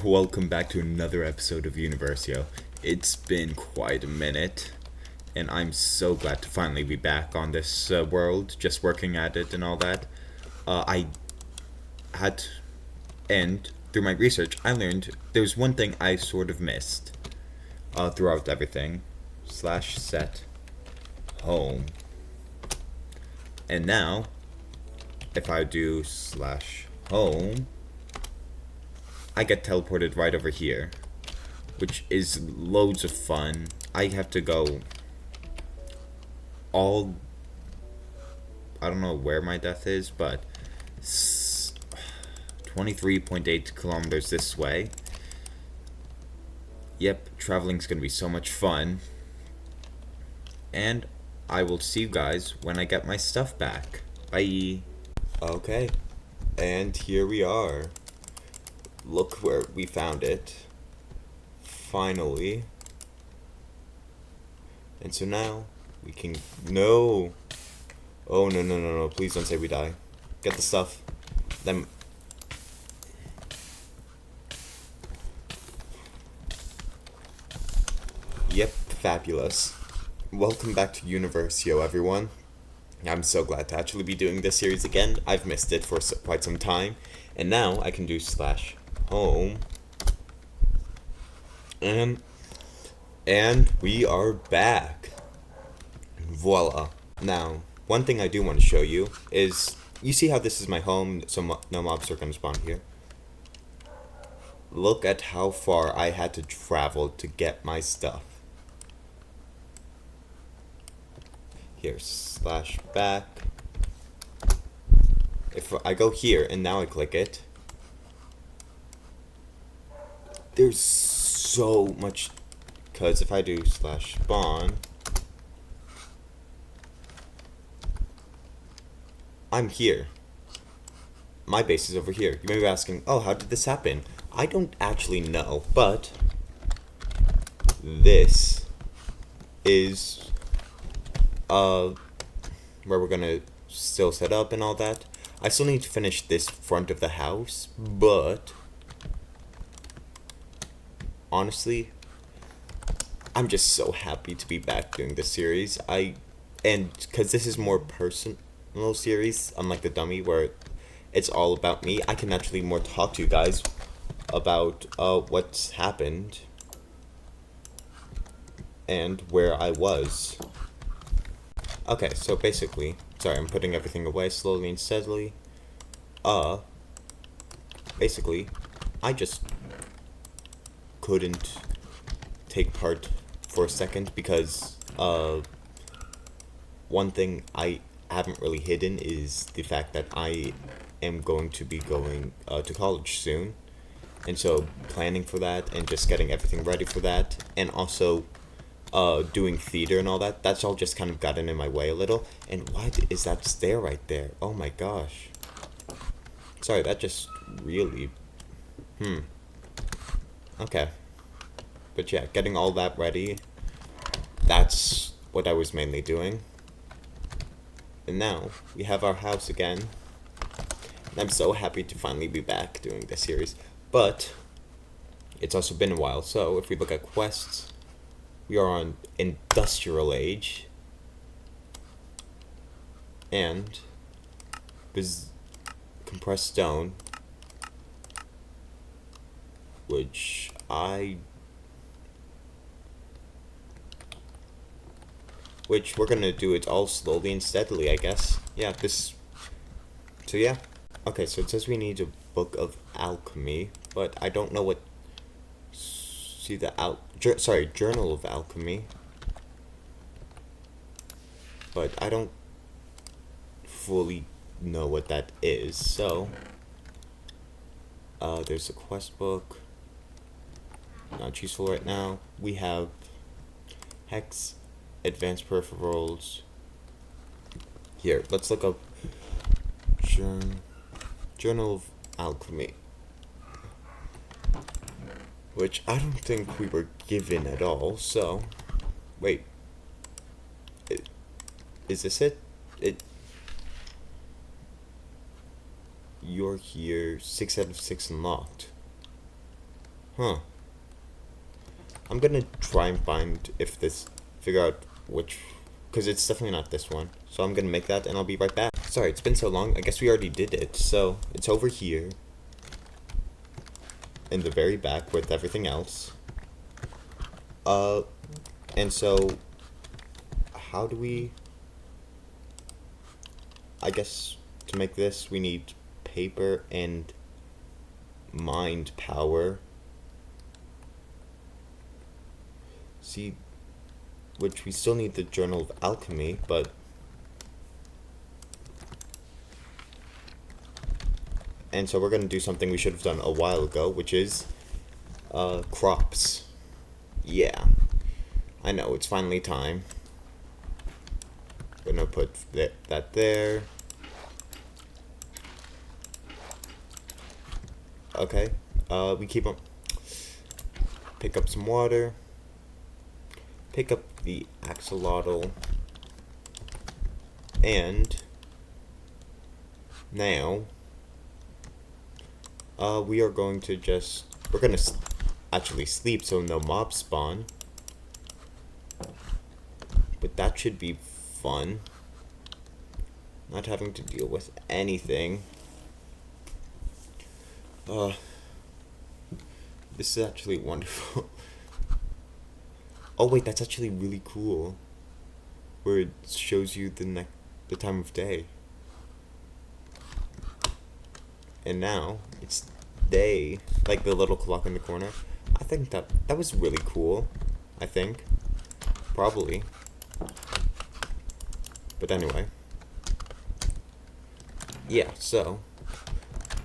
Welcome back to another episode of Universio. It's been quite a minute, and I'm so glad to finally be back on this world, just working at it and all that. I had, and through my research, I learned there's one thing I sort of missed throughout everything. Slash set home. And now, if I do slash home, I get teleported right over here, which is loads of fun. I have to go all. I don't know where my death is, but 23.8 kilometers this way. Yep, traveling's gonna be so much fun. And I will see you guys when I get my stuff back. Bye. Okay, and here we are. Look where we found it. Finally. And so now we can. No! Oh, no, no, no, no. Please don't say we die. Get the stuff. Then. Yep, fabulous. Welcome back to Universio, everyone. I'm so glad to actually be doing this series again. I've missed it for quite some time. And now I can do slash home. And we are back. Voila. Now, one thing I do want to show you is, you see how this is my home, so no mobs are going to spawn here? Look at how far I had to travel to get my stuff. Here, slash back. If I go here and now I click it, there's so much, because if I do slash spawn, I'm here. My base is over here. You may be asking, oh, how did this happen? I don't actually know, but this is where we're gonna still set up and all that. I still need to finish this front of the house, but honestly, I'm just so happy to be back doing this series. And because this is more personal series, unlike the dummy where it's all about me, I can actually more talk to you guys about what's happened and where I was. Okay, so basically, sorry, I'm putting everything away slowly and steadily. Basically, I just couldn't take part for a second because one thing I haven't really hidden is the fact that I am going to be going to college soon, and so planning for that and just getting everything ready for that, and also doing theater and all that, that's all just kind of gotten in my way a little. And why is that stair right there? Oh my gosh. Sorry, that just really. Okay. But yeah, getting all that ready, that's what I was mainly doing. And now, we have our house again. And I'm so happy to finally be back doing this series. But, it's also been a while, so if we look at quests, we are on Industrial Age. And, compressed stone, which we're gonna do it all slowly and steadily, I guess. Yeah, so yeah. Okay, so it says we need a book of alchemy, but I don't know what, see the journal of alchemy, but I don't fully know what that is, so, there's a quest book, not useful right now. We have Hex, Advanced Peripherals. Here, let's look up Journal of Alchemy, which I don't think we were given at all, so, wait, is this it? You're here, 6 out of 6 unlocked. Huh. I'm gonna try and figure out which, because it's definitely not this one. So I'm gonna make that and I'll be right back. Sorry, it's been so long. I guess we already did it. So it's over here in the very back with everything else. And so how do we, I guess to make this we need paper and mind power. See, which we still need the Journal of Alchemy, but and so we're gonna do something we should have done a while ago, which is crops. Yeah, I know, it's finally time. Gonna put that there. Okay, we keep on. Pick up some water. Pick up the axolotl. And now, we are going to we're gonna actually sleep so no mobs spawn. But that should be fun. Not having to deal with anything. This is actually wonderful. Oh wait, that's actually really cool. Where it shows you the time of day. And now it's day, like the little clock in the corner. I think that was really cool. I think, probably. But anyway, yeah. So,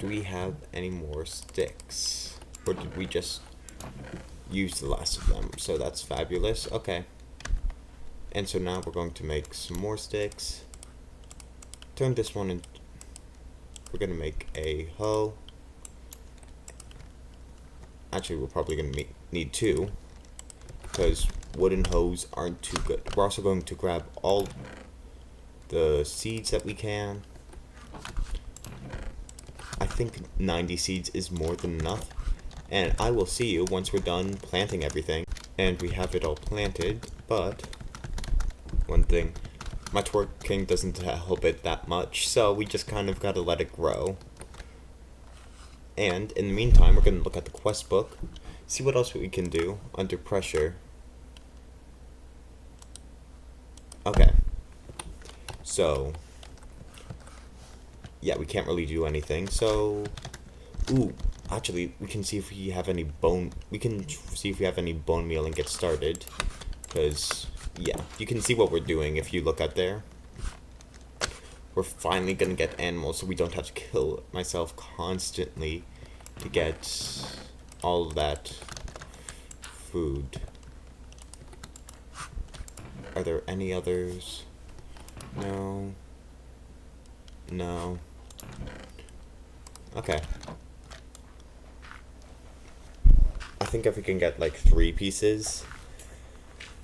do we have any more sticks, or did we just use the last of them? So that's fabulous. Okay. And so now we're going to make some more sticks. Turn this one in. We're gonna make a hoe. Actually, we're probably gonna need two, because wooden hoes aren't too good. We're also going to grab all the seeds that we can. I think 90 seeds is more than enough. And I will see you once we're done planting everything. And we have it all planted, but one thing, my twerking doesn't help it that much, so we just kind of gotta let it grow. And in the meantime, we're gonna look at the quest book, see what else we can do under pressure. Okay. So, yeah, we can't really do anything, so, ooh, actually, we can see if we have any bone meal and get started, because, yeah, you can see what we're doing if you look out there. We're finally gonna get animals, so we don't have to kill myself constantly to get all of that food. Are there any others? No. No. Okay. I think if we can get like 3 pieces,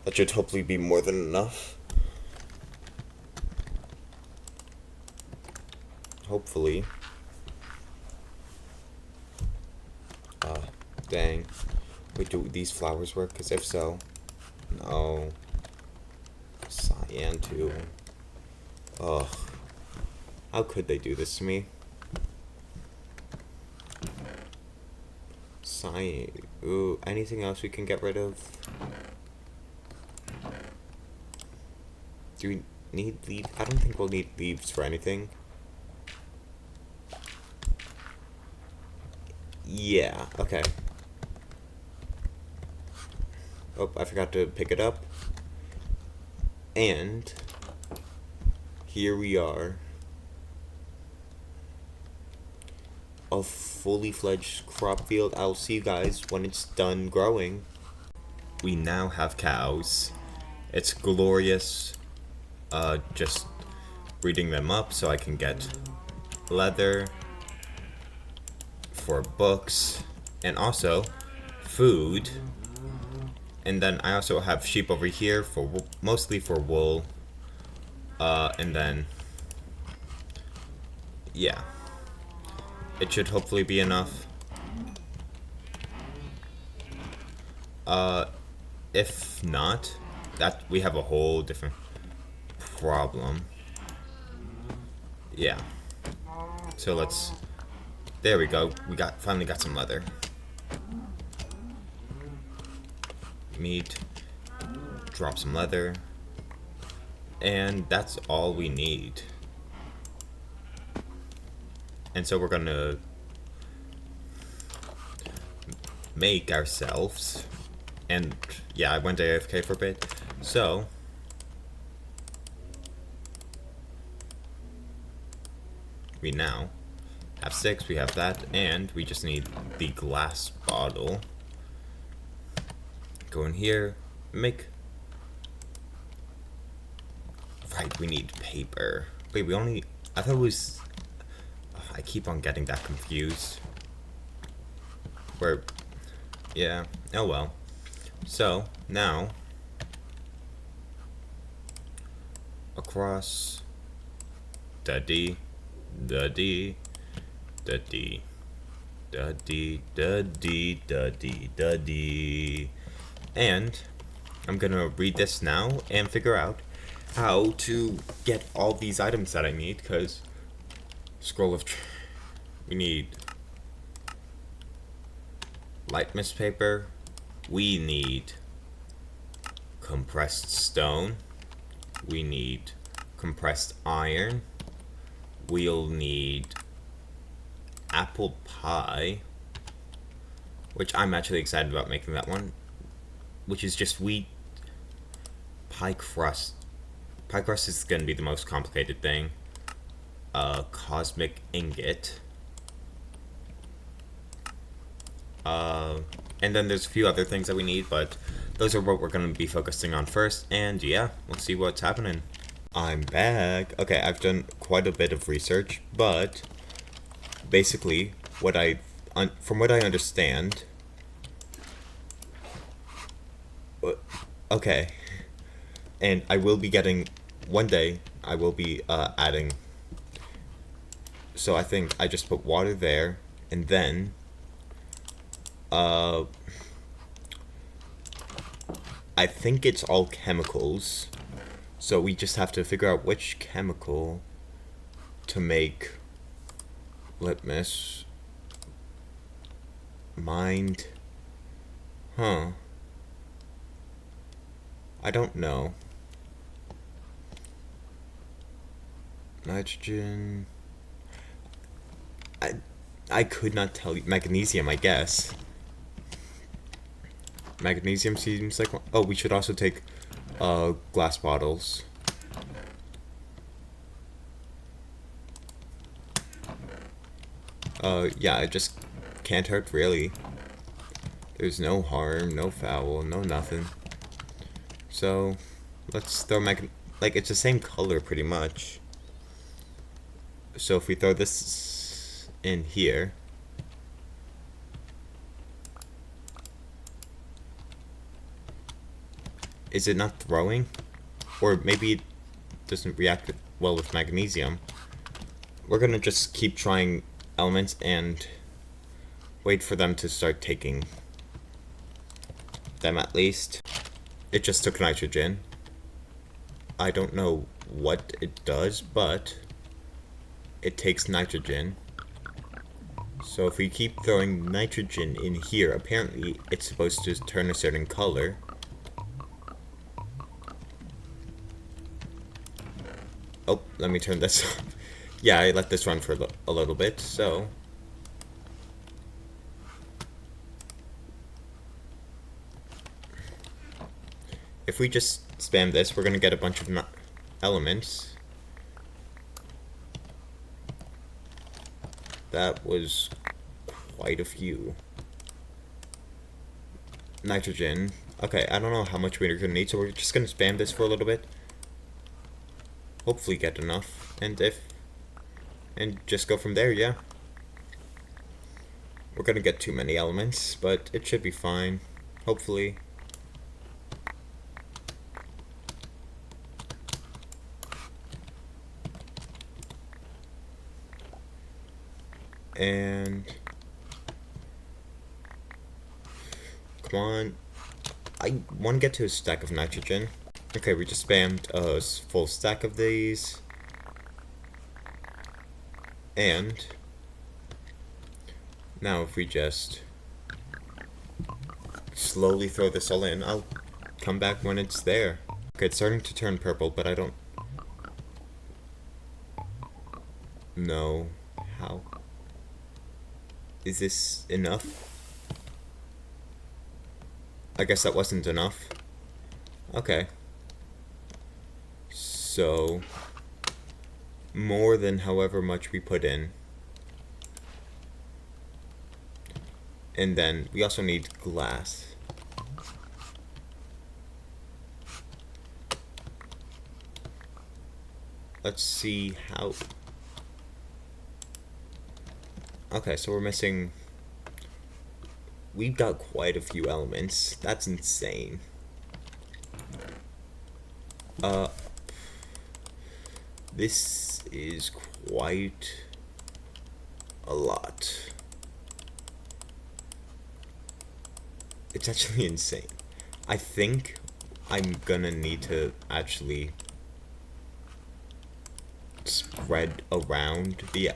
that should hopefully be more than enough. Hopefully. Dang. Wait, do these flowers work? Because if so, no. Cyan too. Ugh. How could they do this to me? Cyan. Ooh, anything else we can get rid of? Do we need leaves? I don't think we'll need leaves for anything. Yeah, okay. Oh, I forgot to pick it up. And here we are. A fully fledged crop field. I'll see you guys when it's done growing. We now have cows. It's glorious. Just breeding them up so I can get leather for books and also food. And then I also have sheep over here for mostly for wool. And then yeah, it should hopefully be enough. Uh, if not, that we have a whole different problem. Yeah. So let's. There we go. We finally got some leather. Meat. Drop some leather. And that's all we need. And so we're gonna make ourselves. And yeah, I went AFK for a bit. So we now have 6, we have that, and we just need the glass bottle. Go in here, make. Right, we need paper. Wait, we only. I thought it was. I keep on getting that confused. Where. Yeah, oh well. So, now. Across. Da D. Da D. Da D. Da D. Da D. Da D. Da D. And I'm gonna read this now and figure out how to get all these items that I need, because scroll of we need litmus paper, we need compressed stone, we need compressed iron, we'll need apple pie, which I'm actually excited about making that one, which is just wheat pie crust. Pie crust is going to be the most complicated thing. Cosmic ingot. And then there's a few other things that we need, but those are what we're going to be focusing on first. And yeah, we'll see what's happening. I'm back. Okay, I've done quite a bit of research, but basically, from what I understand, okay, and I will be getting, one day, I will be adding, so I think I just put water there, and then, I think it's all chemicals, so we just have to figure out which chemical to make litmus. Mind. Huh. I don't know. Nitrogen. I could not tell you. Magnesium, I guess. Magnesium seems like one. Oh, we should also take glass bottles. Yeah, it just can't hurt, really. There's no harm, no foul, no nothing. So, let's throw like, it's the same color, pretty much. So if we throw this in here, is it not throwing? Or maybe it doesn't react well with magnesium. We're gonna just keep trying elements and wait for them to start taking them, at least. It just took nitrogen. I don't know what it does, but it takes nitrogen. So if we keep throwing nitrogen in here, apparently it's supposed to turn a certain color. Oh, let me turn this off. Yeah, I let this run for a little bit, so. If we just spam this, we're gonna get a bunch of elements. That was quite a few. Nitrogen. Okay, I don't know how much we're gonna need, so we're just gonna spam this for a little bit. Hopefully get enough, and just go from there, yeah. We're gonna get too many elements, but it should be fine. Hopefully. And come on. I want to get to a stack of nitrogen. Okay, we just spammed a full stack of these. And now if we just slowly throw this all in, I'll come back when it's there. Okay, it's starting to turn purple, but I don't know how. Is this enough? I guess that wasn't enough. Okay. So, more than however much we put in. And then we also need glass. Let's see how. Okay, so we're missing. We've got quite a few elements. That's insane. This is quite a lot. It's actually insane. I think I'm gonna need to actually spread around the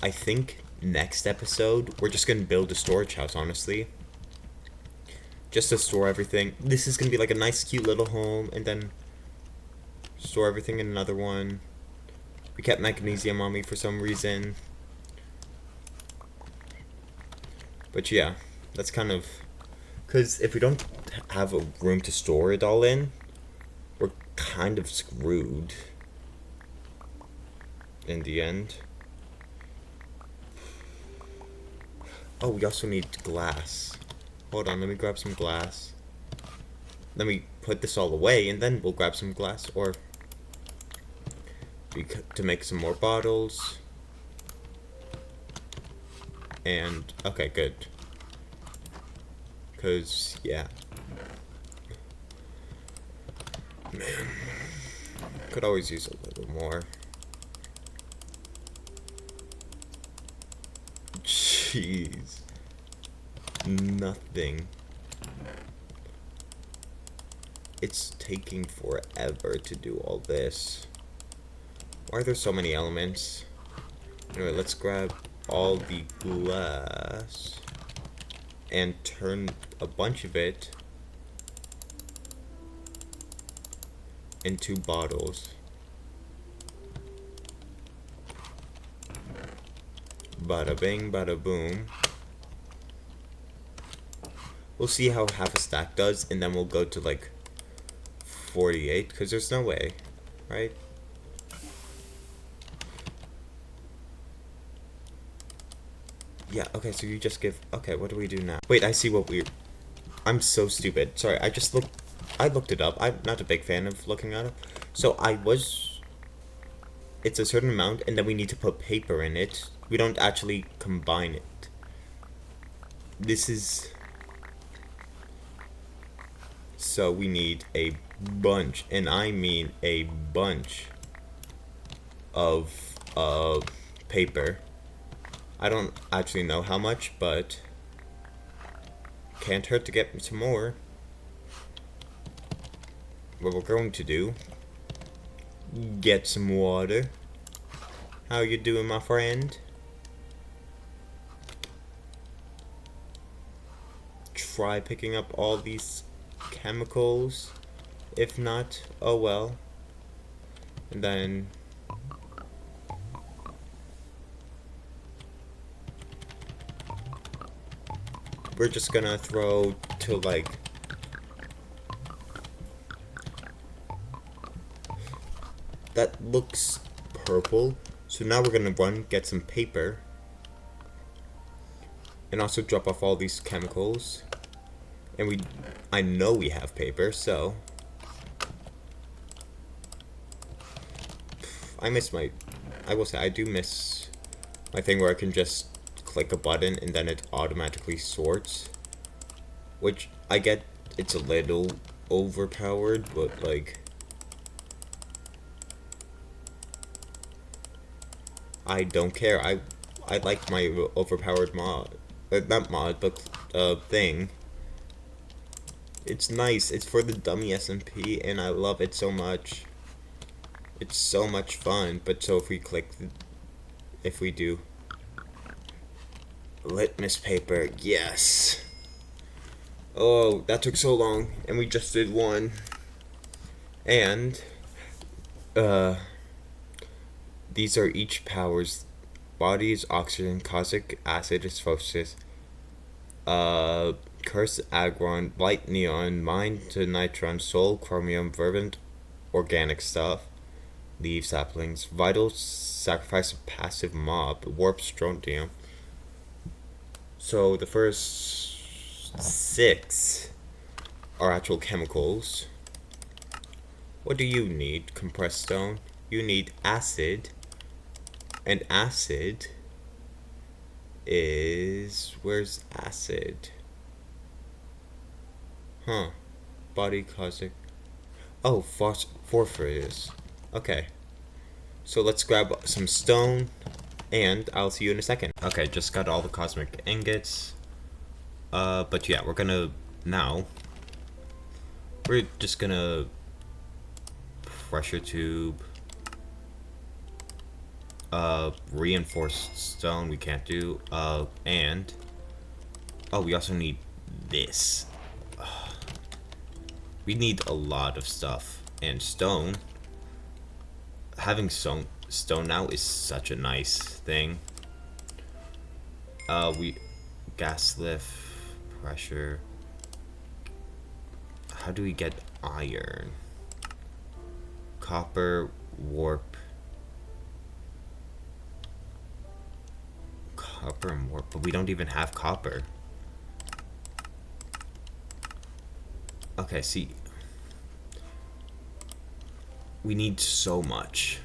I think next episode we're just gonna build a storage house, honestly. Just to store everything. This is gonna be like a nice cute little home, and then store everything in another one. We kept magnesium on me for some reason. But yeah, that's kind of... Because if we don't have a room to store it all in, we're kind of screwed in the end. Oh, we also need glass. Hold on, let me grab some glass. Then we put this all away, and then we'll grab some glass, or to make some more bottles. And, okay, good. Because, yeah. Man. Could always use a little more. Jeez. Nothing. It's taking forever to do all this. Why are there so many elements? Anyway, let's grab all the glass and turn a bunch of it into bottles. Bada bing, bada boom. We'll see how half a stack does, and then we'll go to like 48, because there's no way, right? Yeah, okay, so you just give... Okay, what do we do now? Wait, I see what we... I'm so stupid. Sorry, I looked it up. I'm not a big fan of looking at it. So it's a certain amount, and then we need to put paper in it. We don't actually combine it. This is... So we need a bunch, and I mean a bunch of paper. I don't actually know how much, but can't hurt to get some more. What we're going to do, get some water. How you doing, my friend? Try picking up all these chemicals. If not, oh well. And then we're just gonna throw to like that looks purple. So now we're gonna get some paper and also drop off all these chemicals. And I know we have paper, so I will say I do miss my thing where I can just click a button and then it automatically sorts, which I get it's a little overpowered, but like I don't care. I like my overpowered mod, not mod, but thing. It's nice. It's for the dummy SMP, and I love it so much. It's so much fun. But so if we if we do litmus paper, yes. Oh, that took so long, and we just did one. And uh, these are each powers: bodies, oxygen, cosmic acid, phosphorus, curse agron, light neon, mind to nitron, soul, chromium, verdant, organic stuff, leaf saplings, vital, sacrifice of passive mob, warp, strontium. So the first 6 are actual chemicals. What do you need? Compressed stone. You need acid. And acid is... Where's acid? Huh. Body cosmic... Oh, phosphorus. Okay. So let's grab some stone, and I'll see you in a second. Okay, just got all the cosmic ingots. But yeah, now, we're just gonna pressure tube, reinforced stone we can't do, and, oh, we also need this. We need a lot of stuff, and stone, having stone now is such a nice thing. Gas lift, pressure. How do we get iron? Copper, warp. Copper and warp, but we don't even have copper. Okay, see. We need so much.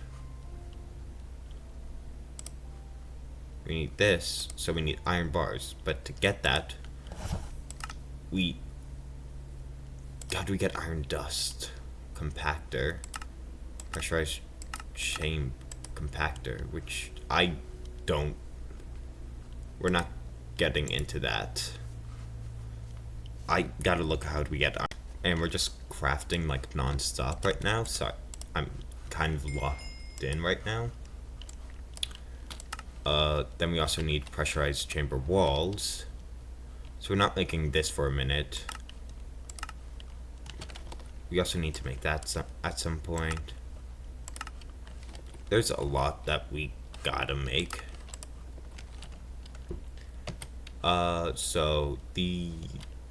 We need this, so we need iron bars. But to get that, how do we get iron dust? Compactor. Pressurized chain compactor, which I don't... We're not getting into that. I gotta look how do we get iron. And we're just crafting like non-stop right now, so I'm kind of locked in right now. Then we also need pressurized chamber walls. So we're not making this for a minute. We also need to make that at some point. There's a lot that we gotta make. So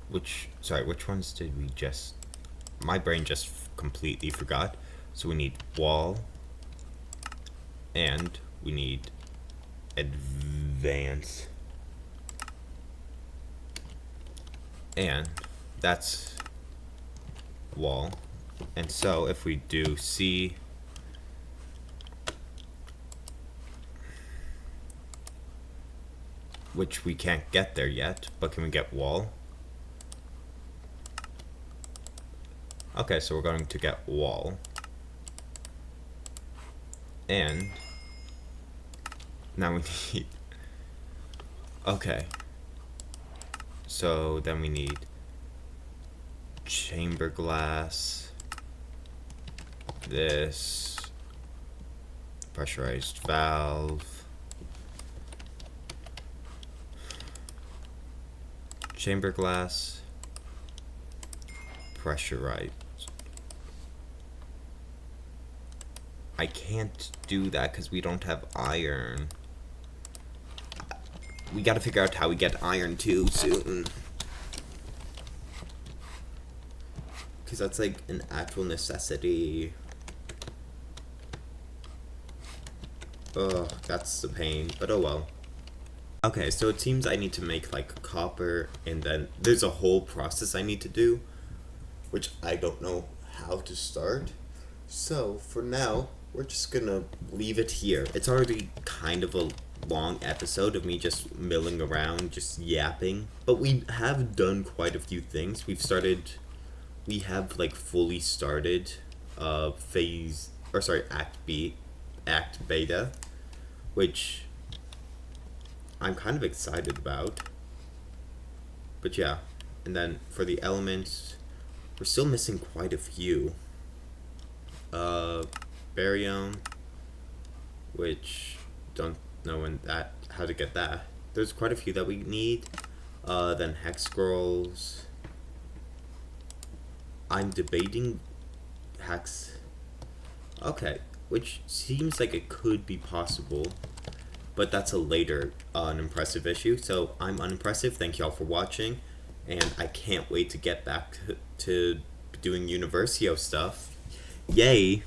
which ones did we just... My brain just completely forgot. So we need wall, and we need advance, and that's wall. And so if we do C, which we can't get there yet, but can we get wall? Okay, so we're going to get wall, and now we need... Okay, so then we need chamber glass, this, pressurized valve, chamber glass, pressurized. I can't do that because we don't have iron. We gotta figure out how we get iron too soon. Because that's like an actual necessity. Ugh, that's the pain, but oh well. Okay, so it seems I need to make like copper, and then there's a whole process I need to do, which I don't know how to start. So for now, we're just gonna leave it here. It's already kind of a long episode of me just milling around, just yapping. But we have done quite a few things. We have like fully started Act Beta, which I'm kind of excited about. But yeah, and then for the elements, We're still missing quite a few. Barium, which don't know how to get that. There's quite a few that we need. Then hex scrolls. I'm debating hex. Okay, which seems like it could be possible, but that's a later unimpressive issue. So I'm unimpressive. Thank y'all for watching, and I can't wait to get back to doing Universio stuff. Yay!